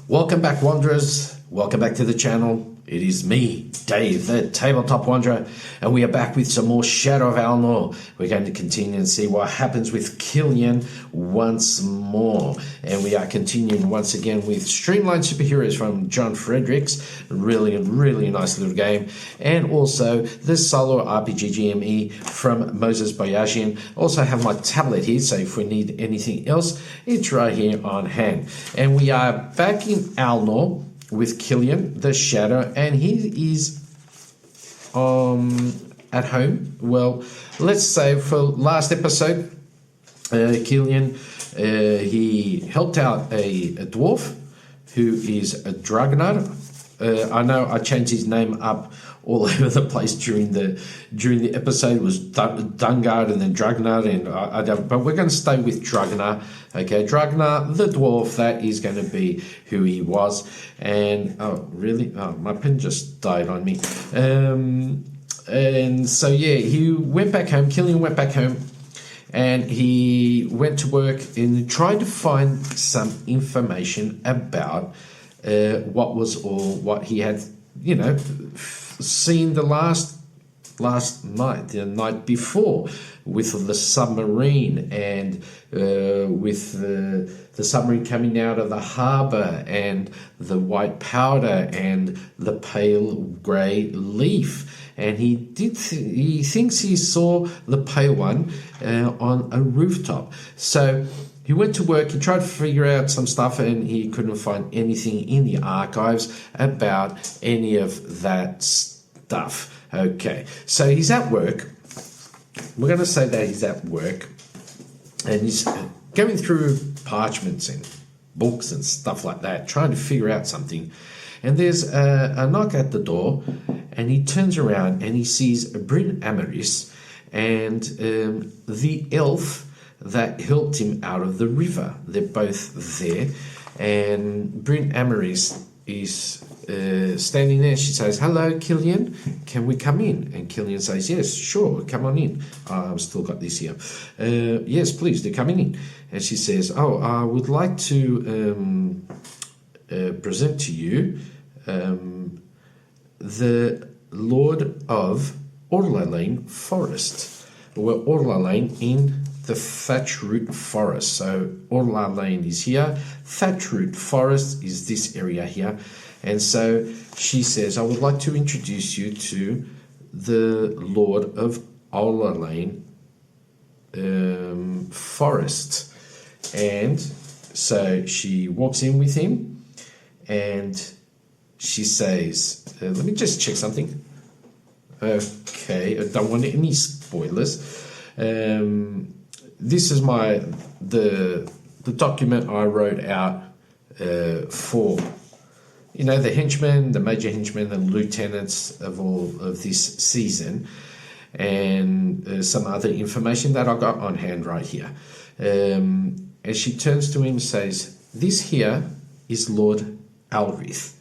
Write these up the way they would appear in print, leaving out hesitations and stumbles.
Welcome back, Wanderers. Welcome back to the channel. It is me, Dave, the Tabletop Wanderer, and we are back with some more Shadow of Alnor. We're going to continue and see what happens with Killion once more. And we are continuing once again with Streamlined Superheroes from John Fredericks. Really nice little game. And also the SoloRPG GME from Moses Boyajian. Also have my tablet here, so if we need anything else, it's right here on hand. And we are back in Alnor with Killion, the Shadow, and he is at home. Well, let's say for last episode, Killion, he helped out a dwarf who is a Dragonard. I know I changed his name up all over the place during the episode. It was Dungard and then Dragnar, and I don't, but we're going to stay with Dragnar. Okay, Dragnar, the dwarf, that is going to be who he was. And oh, really? Oh, my pen just died on me. And so yeah, he went back home. Killion went back home, and he went to work and tried to find some information about what he had, seen the last night, the night before, with the submarine, and with the submarine coming out of the harbour, and the white powder, and the pale grey leaf. And he thinks he saw the pale one on a rooftop. So he went to work, he tried to figure out some stuff, and he couldn't find anything in the archives about any of that stuff. Okay, so he's at work. We're going to say that he's at work, and he's going through parchments and books and stuff like that, trying to figure out something. And there's a knock at the door, and he turns around and he sees Bryn Amaris and the elf that helped him out of the river. They're both there, and Bryn Amaris is standing there. She says, "Hello, Killion, can we come in?" And Killion says, "Yes, sure, come on in. I've still got this here. Yes, please, they're coming in." And she says, "Oh, I would like to present to you the Lord of Orlalane Forest." Well, Orlalane in the Thatchroot Forest. So Orlalane is here. Thatchroot Forest is this area here. And so she says, "I would like to introduce you to the Lord of Orlalane Forest." And so she walks in with him, and she says, let me just check something. Okay, I don't want any spoilers. This is the document I wrote out for the henchmen, the major henchmen, and lieutenants of all of this season, and some other information that I got on hand right here. And she turns to him and says, "This here is Lord Alrith."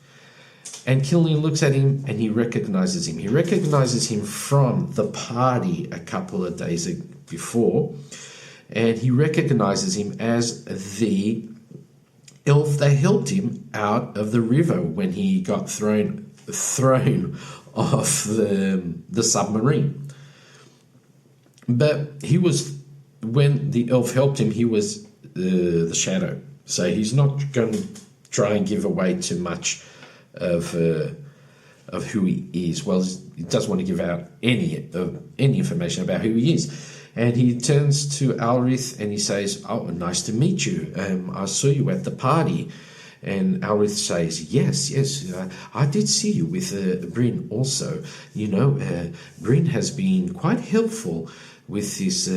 And Killion looks at him and he recognizes him. He recognizes him from the party a couple of days before, and he recognizes him as the elf that helped him out of the river when he got thrown off the submarine. But when the elf helped him, he was the Shadow, so he's not going to try and give away too much of who he is. Well, he doesn't want to give out any information about who he is. And he turns to Alrith and he says, "Oh, nice to meet you. I saw you at the party." And Alrith says, yes, I did see you with Bryn also. Bryn has been quite helpful with this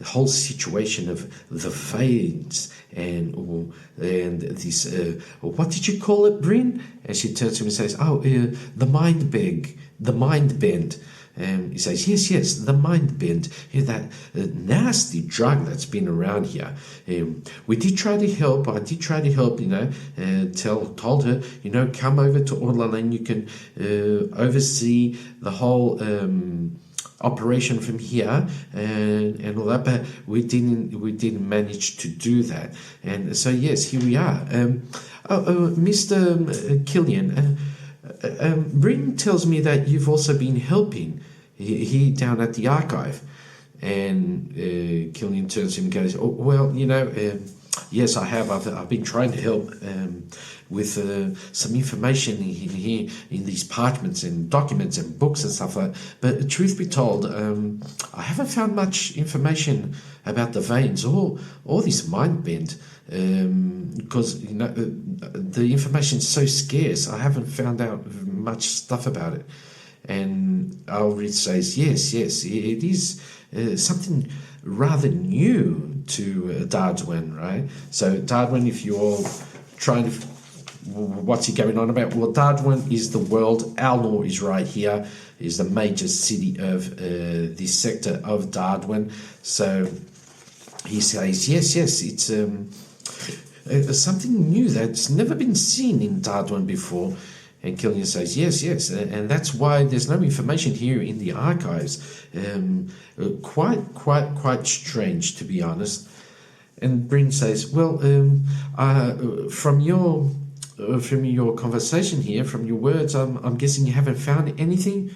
whole situation of the fades and this, what did you call it, Bryn? And she turns to him and says, the mind bend. He says, yes, the mind bend, that nasty drug that's been around here. We did try to help. I did try to help, told her, come over to Orla and you can oversee the whole operation from here and all that, but we didn't manage to do that. And so yes, here we are. Mr. Killion, Bryn tells me that you've also been helping here down at the archive. And Killian turns to him and goes, "Oh, well, yes, I have. I've been trying to help with some information here in these parchments and documents and books and stuff like that. But truth be told, I haven't found much information about the veins or this mind bend because the information's so scarce. I haven't found out much stuff about it." And Alrith says, yes, it is something rather new to Darwin, right? So Darwin, if you're trying to, what's he going on about? Well, Darwin is the world. Alnor is right here, is the major city of this sector of Darwin. So he says, yes, it's something new that's never been seen in Darwin before. And Killian says, yes, and that's why there's no information here in the archives. Quite strange, to be honest. And Bryn says, well, from your conversation here, from your words, I'm guessing you haven't found anything?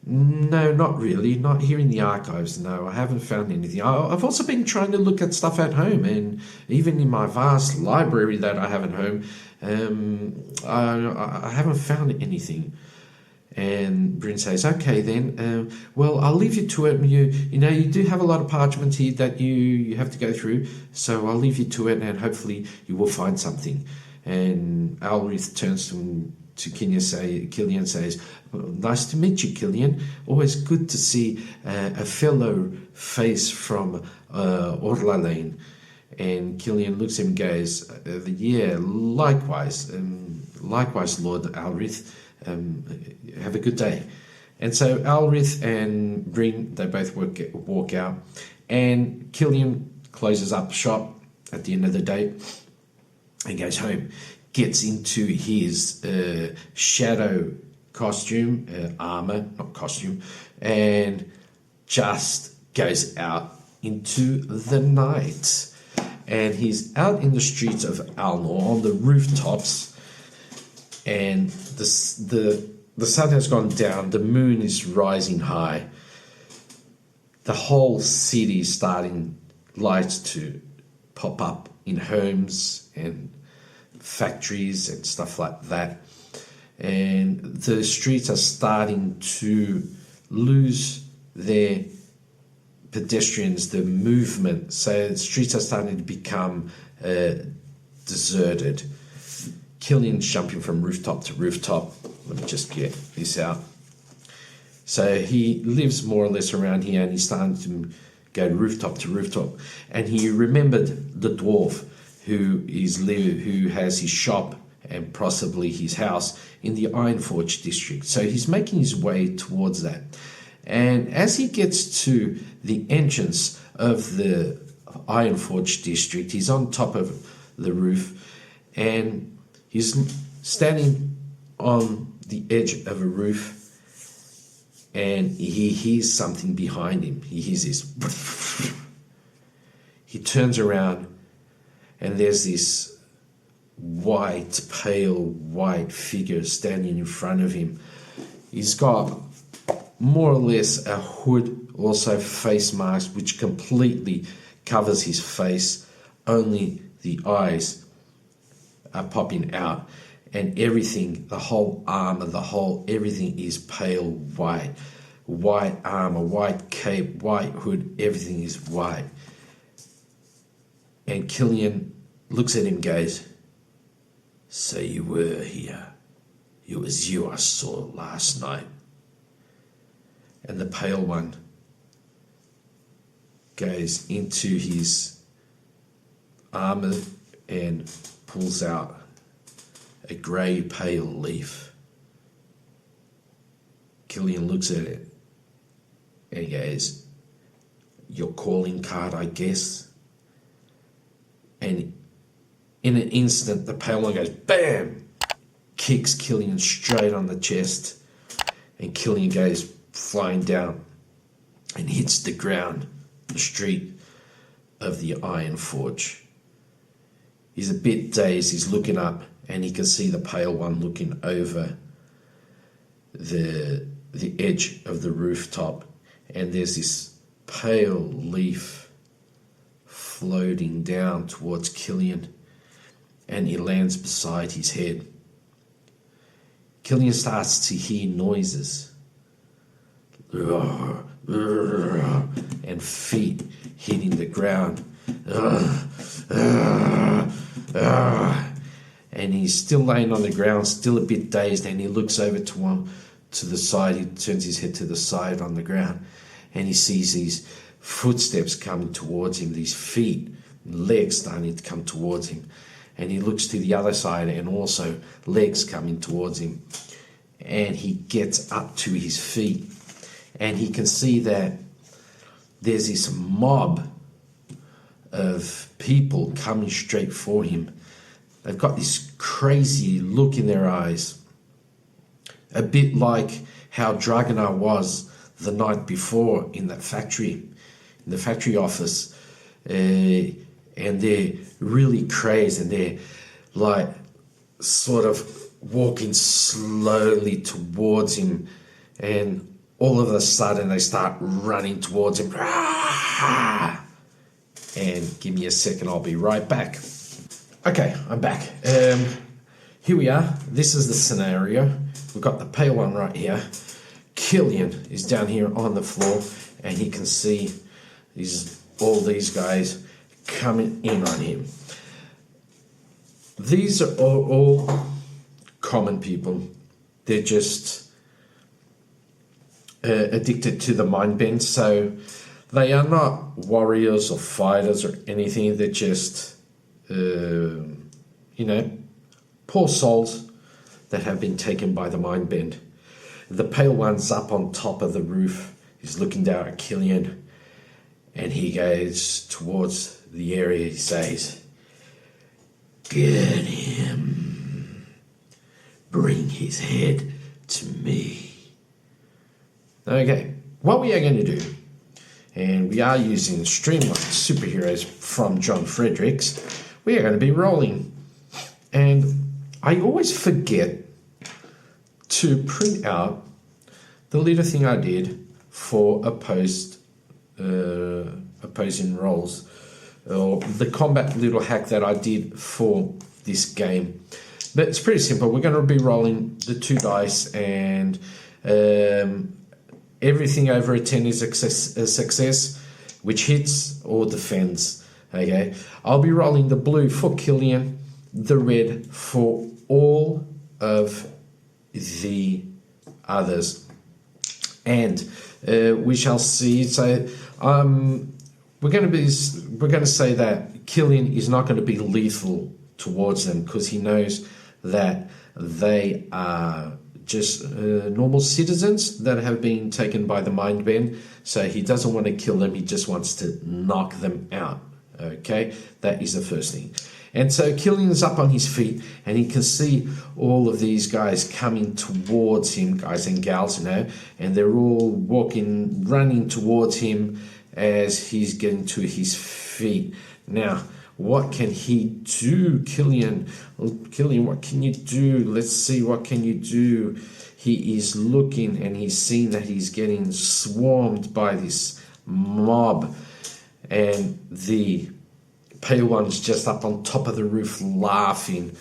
No, not really. Not here in the archives, no. I haven't found anything. I've also been trying to look at stuff at home, and even in my vast library that I have at home, I haven't found anything. And Bryn says, okay then, well, I'll leave you to it. You do have a lot of parchment here that you have to go through, so I'll leave you to it, and hopefully you will find something. And Alrith turns to Killian says, well, nice to meet you, Killian. Always good to see a fellow face from Orla Lane. And Killian looks at him and goes, yeah, likewise, Lord Alrith. Have a good day. And so Alrith and Bryn, they both walk out, and Killian closes up shop at the end of the day and goes home, gets into his shadow costume, armor, not costume, and just goes out into the night. And he's out in the streets of Alnor on the rooftops, and the sun has gone down, the moon is rising high, the whole city is starting lights to pop up in homes and factories and stuff like that, and the streets are starting to lose their pedestrians, the movement, so the streets are starting to become deserted. Killian's jumping from rooftop to rooftop. Let me just get this out. So he lives more or less around here, and he's starting to go rooftop to rooftop. And he remembered the dwarf who has his shop and possibly his house in the Ironforge district. So he's making his way towards that. And as he gets to the entrance of the Ironforge district, he's on top of the roof, and he's standing on the edge of a roof, and he hears something behind him. He hears this. He turns around, and there's this pale white figure standing in front of him. He's got more or less a hood, also face mask, which completely covers his face. Only the eyes are popping out, and everything, the whole armor, everything is pale white. White armor, white cape, white hood, everything is white. And Killian looks at him and goes, so you were here. It was you I saw last night. And the pale one goes into his armor and pulls out a grey pale leaf. Killian looks at it And he goes, "Your calling card, I guess." And in an instant, the pale one goes, bam! Kicks Killian straight on the chest. And Killian goes flying down and hits the ground, the street of the Iron Forge. He's a bit dazed. He's looking up, and he can see the pale one looking over the edge of the rooftop, and there's this pale leaf floating down towards Killian, and it lands beside his head. Killian starts to hear noises and feet hitting the ground. And he's still laying on the ground, still a bit dazed, and he looks over to the side. He turns his head to the side on the ground, and he sees these footsteps coming towards him, these feet, legs starting to come towards him. And he looks to the other side, and also legs coming towards him. And he gets up to his feet, and he can see that there's this mob of people coming straight for him. They've got this crazy look in their eyes, a bit like how Dragonar was the night before in that factory, in the factory office. And they're really crazed, and they're like sort of walking slowly towards him, and all of a sudden they start running towards him. And give me a second, I'll be right back. Okay, I'm back. Here we are. This is the scenario. We've got the pale one right here. Killian is down here on the floor, and he can see all these guys coming in on him. These are all common people. They're just addicted to the mind bend, so they are not warriors or fighters or anything. They're just poor souls that have been taken by the mind bend. The pale one's up on top of the roof. He's looking down at Killian, and he goes towards the area. He says, "Get him. Bring his head to me." Okay, what we are going to do, and we are using Streamline Superheroes from John Fredericks, we are going to be rolling. And I always forget to print out the little thing I did for opposing rolls, or the combat little hack that I did for this game. But it's pretty simple. We're going to be rolling the 2 dice, and everything over a 10 is a success, which hits or defends. Okay, I'll be rolling the blue for Killian, the red for all of the others, and we shall see. So we're going to say that Killian is not going to be lethal towards them, because he knows that they are just normal citizens that have been taken by the mind bend. So he doesn't want to kill them. He just wants to knock them out. Okay, that is the first thing. And so Killian's up on his feet, and he can see all of these guys coming towards him, guys and gals, and they're all running towards him as he's getting to his feet. Now, what can he do, Killian? Killian, what can you do? Let's see, what can you do? He is looking, and he's seeing that he's getting swarmed by this mob, and the pale one's just up on top of the roof laughing.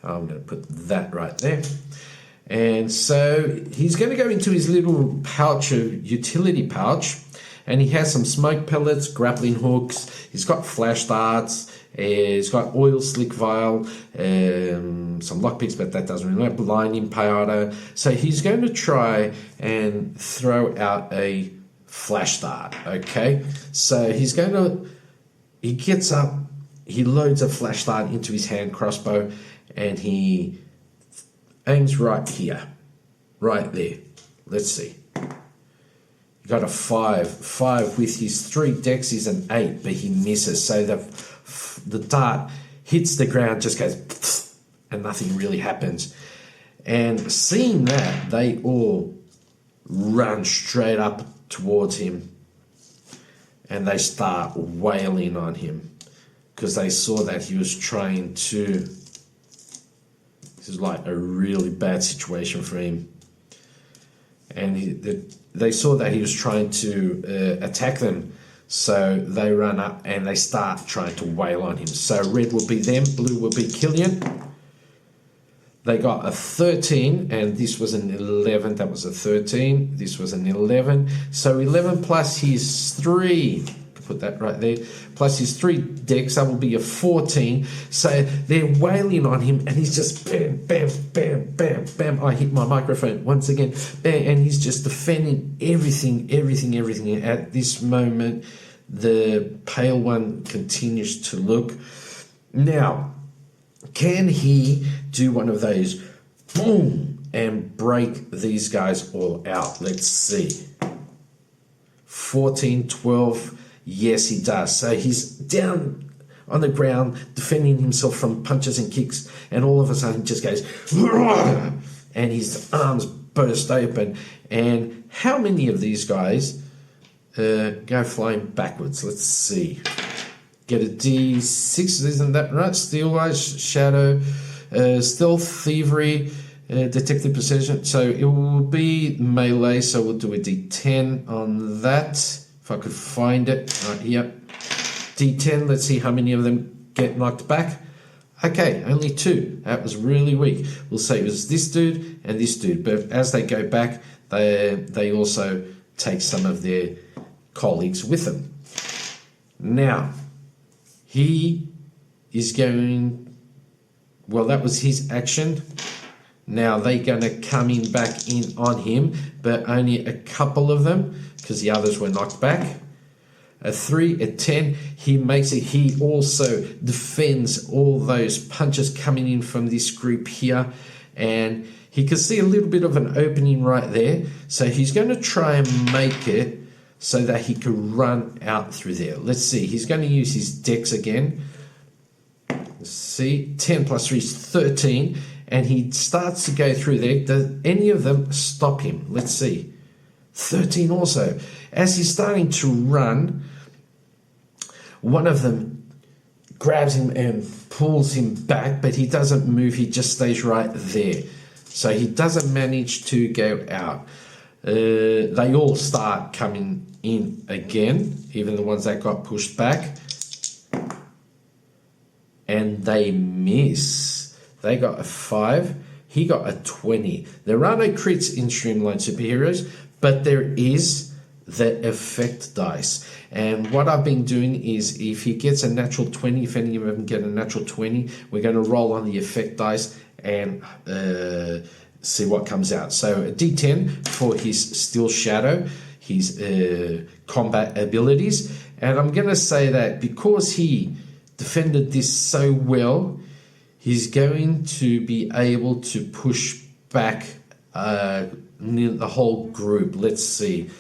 I'm going to put that right there. And so he's going to go into his little pouch, a utility pouch, and he has some smoke pellets, grappling hooks, he's got flash darts, he's got oil slick vial, some lockpicks, but that doesn't really matter, blinding powder. So he's going to try and throw out a flash dart, okay? So he gets up, he loads a flash dart into his hand crossbow, and he aims right here, right there. Let's see. He got a 5. 5 with his 3 dex is an 8, but he misses. So the dart hits the ground, just goes, and nothing really happens. And seeing that, they all run straight up towards him, and they start wailing on him because they saw that he was trying to. This is like a really bad situation for him, and they saw that he was trying to attack them. So they run up and they start trying to wail on him. So red will be them, blue will be Killion. They got a 13, and this was an 11. That was a 13. This was an 11. So 11 plus his 3, put that right there, plus his 3 dex, that will be a 14. So they're wailing on him, and he's just bam, bam, bam, bam, bam. I hit my microphone once again. Bam, and he's just defending everything. At this moment, the pale one continues to look. Now, can he do one of those boom and break these guys all out? Let's see. 14, 12. Yes, he does. So he's down on the ground defending himself from punches and kicks, and all of a sudden just goes, and his arms burst open. And how many of these guys go flying backwards? Let's see. Get a D6, isn't that right? Steelwise, Shadow, Stealth, Thievery, Detective Precision. So it will be melee, so we'll do a D10 on that. If I could find it. Right here. D10, let's see how many of them get knocked back. Okay, only 2. That was really weak. We'll say it was this dude and this dude. But as they go back, they also take some of their colleagues with them. Now, he is going, well, that was his action. Now they're going to come in back in on him, but only a couple of them because the others were knocked back. A 3, a 10, he makes it. He also defends all those punches coming in from this group here, and he can see a little bit of an opening right there. So he's going to try and make it so that he can run out through there. Let's see. He's going to use his dex again. Let's see. 10 plus 3 is 13. And he starts to go through there. Does any of them stop him? Let's see. 13 also. As he's starting to run, one of them grabs him and pulls him back, but he doesn't move. He just stays right there. So he doesn't manage to go out. They all start coming in again, even the ones that got pushed back, and they miss. They got a 5. He got a 20. There are no crits in Streamline Superheroes, but there is the effect dice. And what I've been doing is, if he gets a natural 20, if any of them get a natural 20, we're going to roll on the effect dice and see what comes out. So a D10 for his Steel Shadow, his combat abilities. And I'm going to say that because he defended this so well, he's going to be able to push back the whole group. Let's see.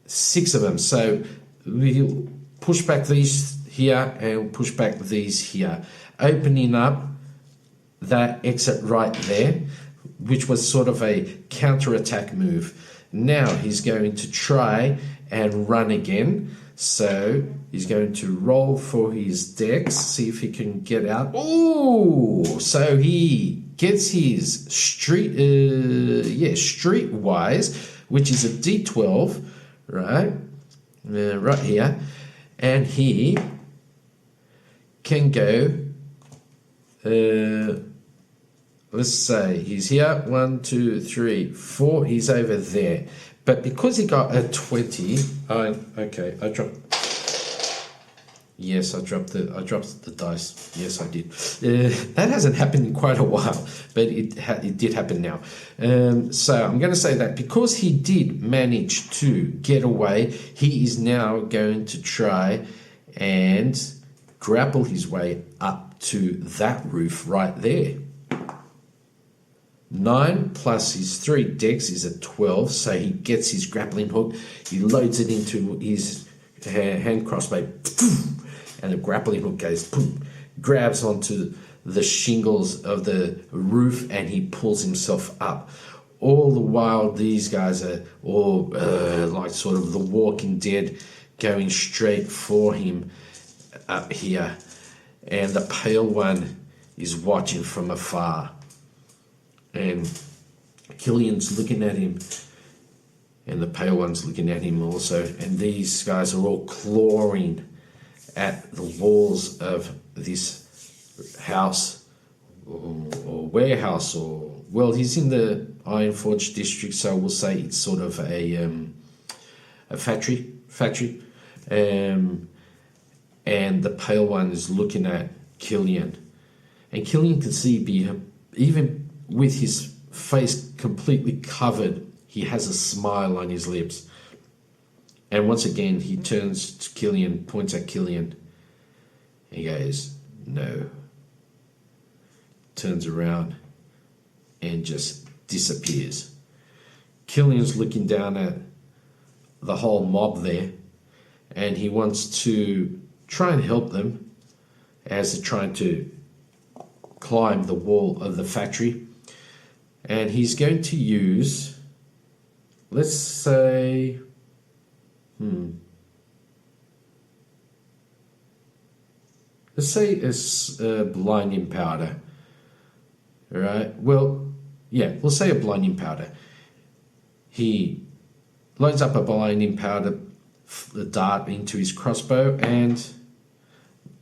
6 of them. So we'll push back these here and push back these here, opening up that exit right there, which was sort of a counter-attack move. Now he's going to try and run again. So he's going to roll for his dex, see if he can get out. Oh, so he gets his streetwise, which is a D12, right? Right here. And he can go, let's say he's here, 1, 2, 3, 4, he's over there. But because he got a 20, I dropped. Yes, I dropped the dice. Yes, I did. That hasn't happened in quite a while, but it did happen now. So I'm going to say that because he did manage to get away, he is now going to try and grapple his way up to that roof right there. 9 plus his 3 dex is a 12, so he gets his grappling hook, he loads it into his hand crossbow, and the grappling hook goes, grabs onto the shingles of the roof, and he pulls himself up. All the while, these guys are all like sort of the Walking Dead, going straight for him up here. And the Pale One is watching from afar. And Killion's looking at him, and the Pale One's looking at him also. And these guys are all clawing at the walls of this house or warehouse, or well, he's in the Ironforge district, so we'll say it's sort of a factory, and the Pale One is looking at Killion, and Killion can see even with his face completely covered, he has a smile on his lips. And once again, he turns to Killion, points at Killion, and he goes, "No." Turns around and just disappears. Killion's looking down at the whole mob there, and he wants to try and help them as they're trying to climb the wall of the factory. And he's going to use, let's say, let's say it's blinding powder. Right? Well, yeah, we'll say a blinding powder. He loads up a blinding powder dart into his crossbow, and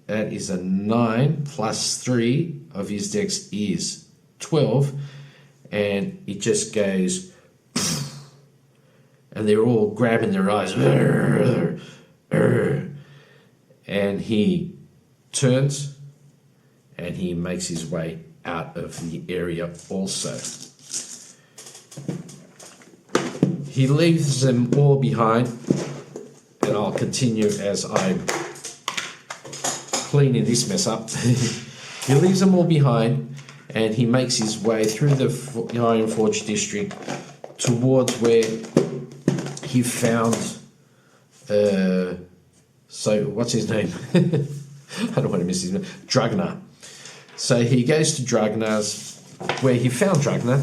that is a 9 plus 3 of his dex is 12, and it just goes, and they're all grabbing their eyes, and he turns and he makes his way out of the area also. He leaves them all behind, and I'll continue as I'm cleaning this mess up. He leaves them all behind, and he makes his way through the Ironforge district towards where he found so what's his name? I don't want to miss his name. Dragnar. So he goes to Dragnar's, where he found Dragnar,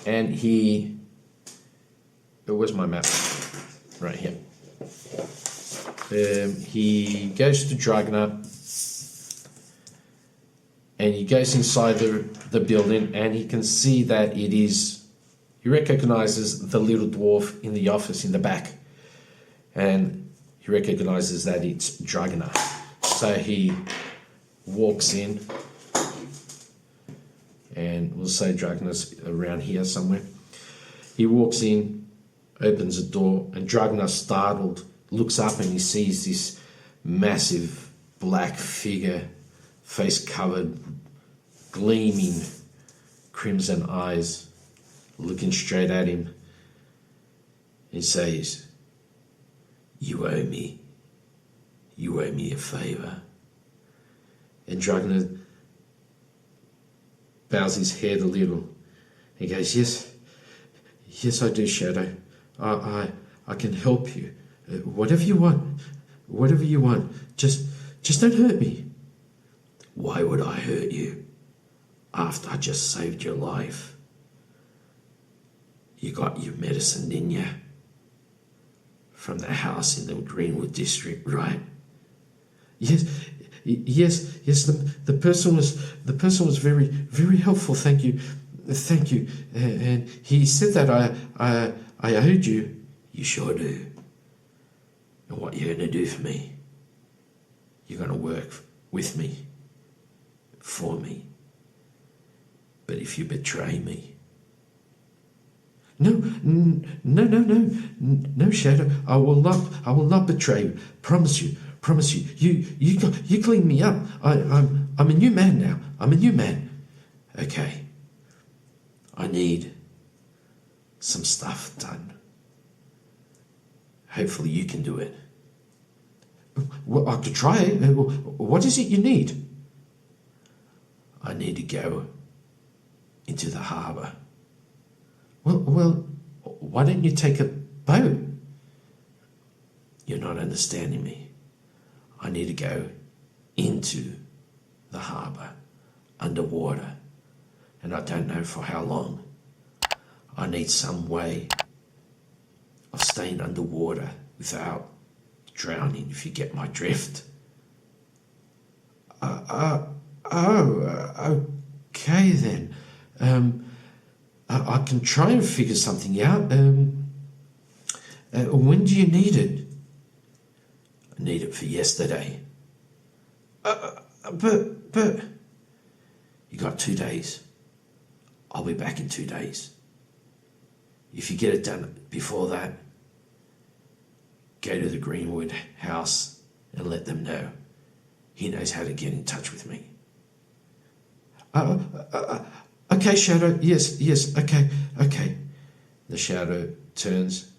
and where's my map? Right here. He goes to Dragnar, and he goes inside the building, and he can see that he recognizes the little dwarf in the office in the back, and he recognizes that it's Dragnar. So he walks in, and we'll say Dragnar's around here somewhere. He walks in, opens the door, and Dragnar, startled, looks up, and he sees this massive black figure, face covered, gleaming crimson eyes, looking straight at him. He says, "You owe me a favour." And Dragnar bows his head a little. He goes, Yes, I do, Shadow. I can help you. Whatever you want. Just don't hurt me." "Why would I hurt you after I just saved your life? You got your medicine, didn't you? From the house in the Greenwood district, right?" Yes. The person was very, very helpful. Thank you. And he said that I owed you. "You sure do. And what you gonna do for me? You're gonna work with me, for me. But if you betray me..." No, Shadow. I will not betray you. Promise you. You cleaned me up. I'm a new man now. I'm a new man. Okay. I need some stuff done. Hopefully you can do it. Well, I could try it. What is it you need? I need to go into the harbour. Well, why don't you take a boat? You're not understanding me. I need to go into the harbour, underwater, and I don't know for how long. I need some way of staying underwater without drowning, if you get my drift. Okay then. I can try and figure something out. When do you need it? I need it for yesterday. But you got 2 days. I'll be back in 2 days. If you get it done before that, go to the Greenwood house and let them know. He knows how to get in touch with me. Okay, Shadow. Yes. Okay. The Shadow turns,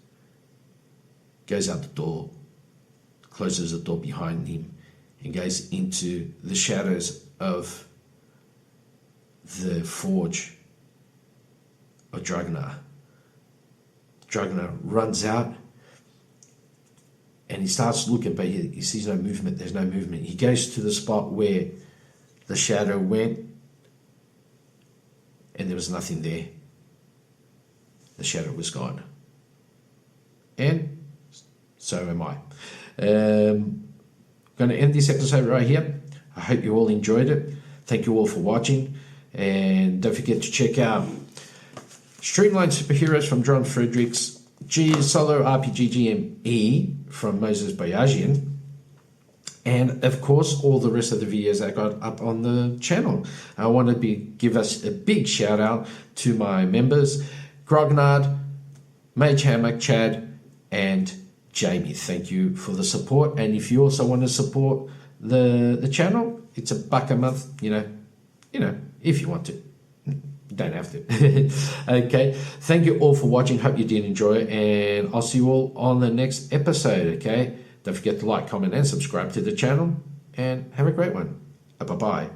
goes out the door, closes the door behind him, and goes into the shadows of the forge of Dragnar. Dragnar runs out and he starts looking, but he sees no movement. There's no movement. He goes to the spot where the shadow went, and there was nothing there. The shadow was gone. And so am I. Going to end this episode right here. I hope you all enjoyed it. Thank you all for watching. And don't forget to check out Streamlined Superheroes from John Fredericks, SoloRPG GME from Moses Bayagian, and of course all the rest of the videos I got up on the channel. I want to give us a big shout out to my members, Grognard, Mage Hammock, Chad, and Jamie. Thank you for the support. And if you also want to support the channel, it's $1 a month, you know, if you want to. You don't have to. Okay. Thank you all for watching. Hope you did enjoy it. And I'll see you all on the next episode. Okay. Don't forget to like, comment, and subscribe to the channel. And have a great one. Bye-bye.